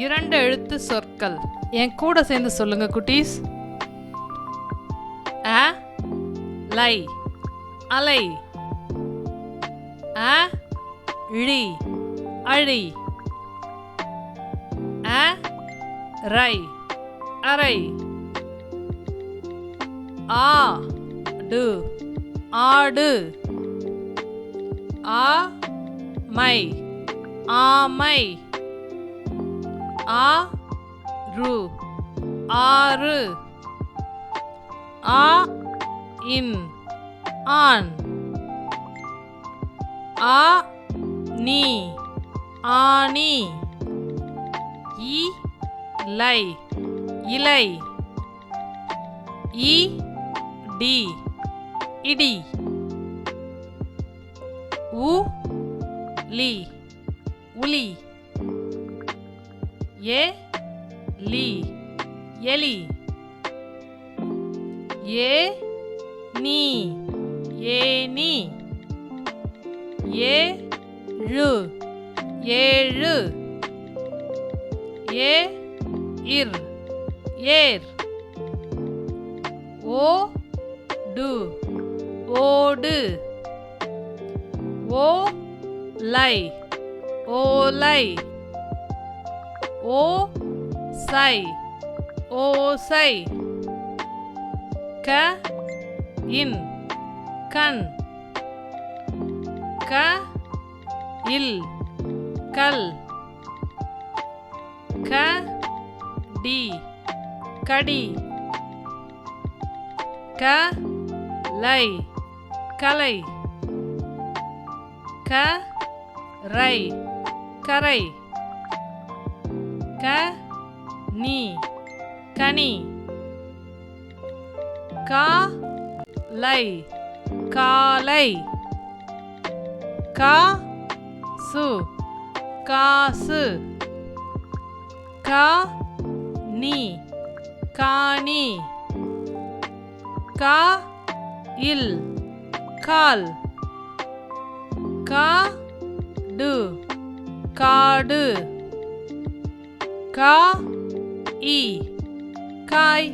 2 எழுத்து சொற்கள். என் கூட சேர்ந்து சொல்லுங்க குட்டீஸ். அ லை அலை, அ ழி அழி, அ ரை அறை, ஆ டு ஆடு, ஆ மை ஆமை, ஆ ரு ஆறு, ஆ இன் ஆன், ஆ நீ ஆனி, இ லை இலை, இ டி இடி, உ லி உளி, ஏ லி எலி, ஏ நீ ஏனி, ஏ ழு ஏழு, ஏ இர் ஏர், ஓ டு ஓடு, ஓ லை ஓலை, ஓ சை ஓசை, க இன் கண், க இல் கல், க டி கடி, க லை கலை, க ரை கரை, க நீ கனி, கா லை காலை, கா சு காசு, கா நீ காணி, கா இல் கால், கா டு காடு, கா இ காய்.